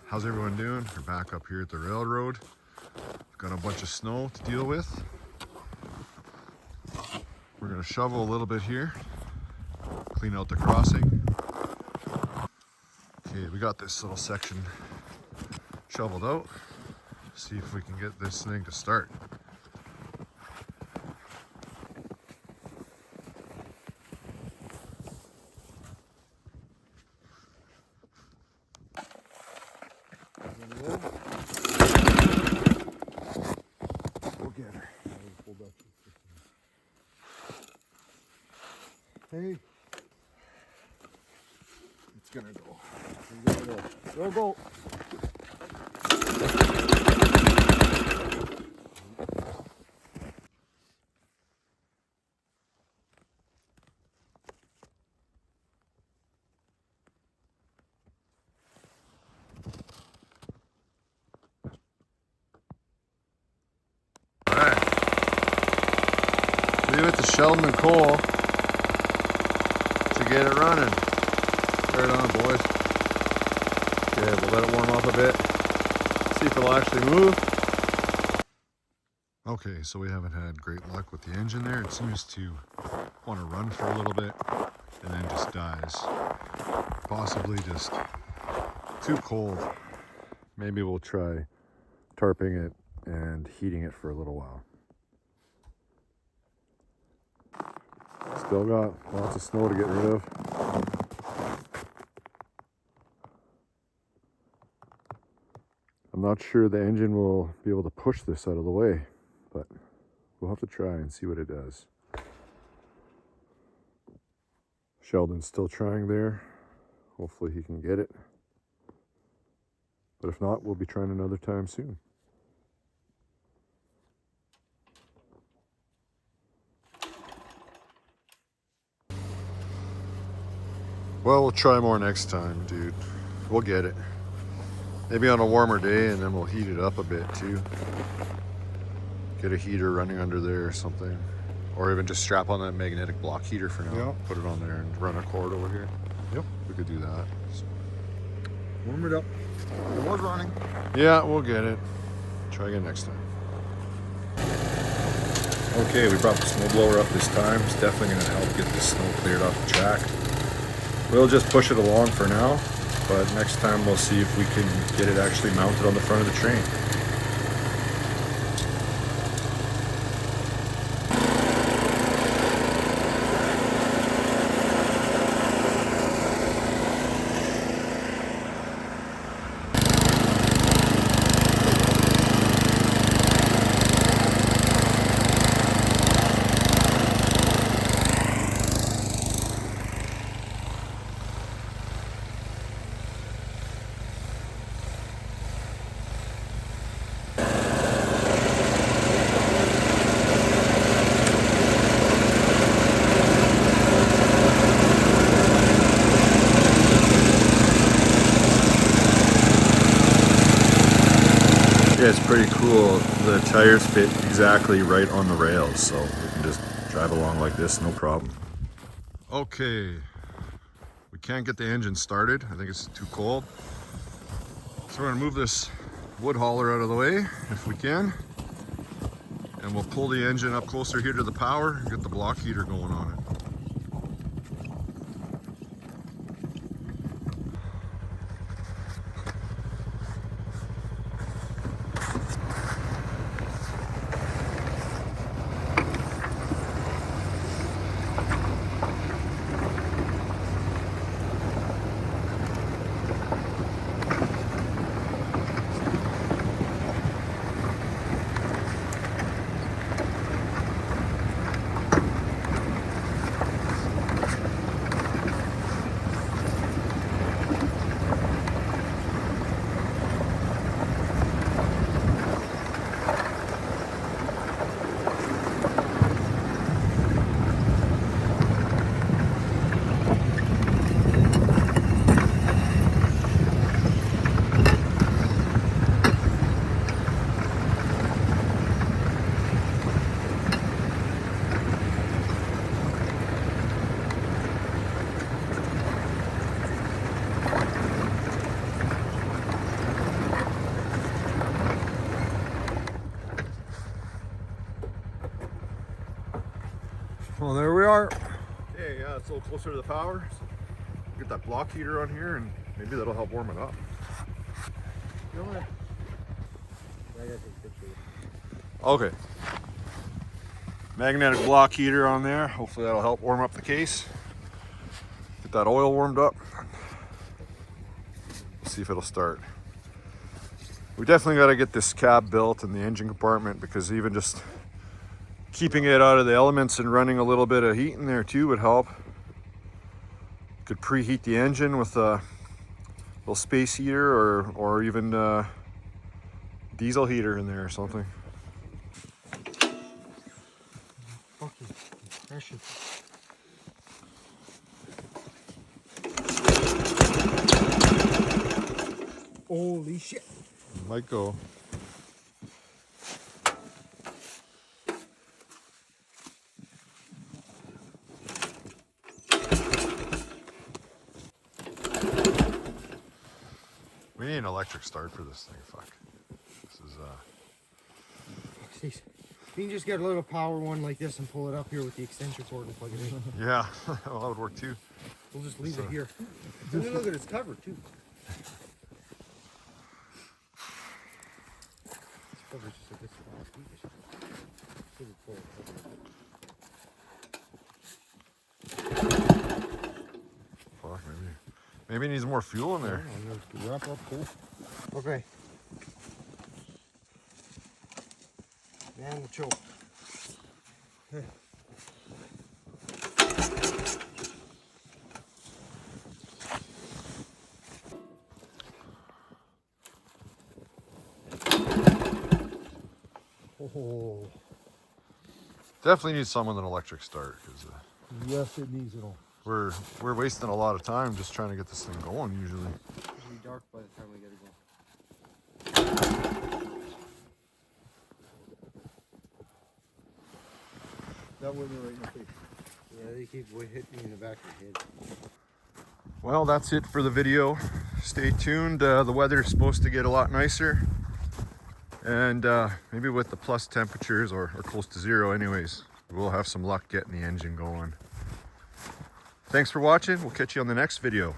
How's everyone doing? We're back up here at the railroad. We've got a bunch of snow to deal with. We're gonna shovel a little bit here, clean out the crossing. Okay, we got this little section shoveled out. See if we can get this thing to start. We'll get her. Hey. It's gonna go. Go, go. Alright. Leave it to Sheldon and Cole to get it running. Right on, boys. Okay, we'll let it warm up a bit. See if it'll actually move. Okay, so we haven't had great luck with the engine there. It seems to want to run for a little bit and then just dies. Possibly just too cold. Maybe we'll try tarping it and heating it for a little while. Still got lots of snow to get rid of. I'm not sure the engine will be able to push this out of the way, but we'll have to try and see what it does. Sheldon's still trying there. Hopefully he can get it. But if not, we'll be trying another time soon. Well, we'll try more next time, dude. We'll get it. Maybe on a warmer day, and then we'll heat it up a bit too. Get a heater running under there or something. Or even just strap on that magnetic block heater for now. Yep. Put it on there and run a cord over here. Yep. We could do that. So. Warm it up. It was running. Yeah, we'll get it. Try again next time. Okay, we brought the snow blower up this time. It's definitely going to help get this snow cleared off the track. We'll just push it along for now, but next time we'll see if we can get it actually mounted on the front of the train. Yeah, it's pretty cool. The tires fit exactly right on the rails, so we can just drive along like this, no problem. Okay. We can't get the engine started. I think it's too cold. So we're gonna move this wood hauler out of the way if we can. And we'll pull the engine up closer here to the power and get the block heater going on it. start. Okay, yeah, it's a little closer to the power. So get that block heater on here and maybe that'll help warm it up. Okay. Magnetic block heater on there. Hopefully that'll help warm up the case. Get that oil warmed up. See if it'll start. We definitely got to get this cab built in the engine compartment, because even just keeping it out of the elements and running a little bit of heat in there too would help. Could preheat the engine with a little space heater or even diesel heater in there or something. Fucking pressure. Holy shit. Might go. We need an electric start for this thing. Fuck. This is Jeez. You can just get a little power one like this and pull it up here with the extension cord and plug it in. yeah, well, that would work too. We'll just leave it here. And then look at it's covered too. It's covered just like this. Super cool. Fuck, maybe it needs more fuel in there. Wrap up cool. Okay. Man, the choke. Oh, Definitely need some with an electric start, because yes, it needs it all. we're wasting a lot of time just trying to get this thing going usually. It'll be dark by the time we get it going. That wasn't right in the face. Yeah, they keep hitting me in the back of the head. Well, that's it for the video. Stay tuned. The weather's supposed to get a lot nicer. And maybe with the plus temperatures or close to zero anyways, we'll have some luck getting the engine going. Thanks for watching. We'll catch you on the next video.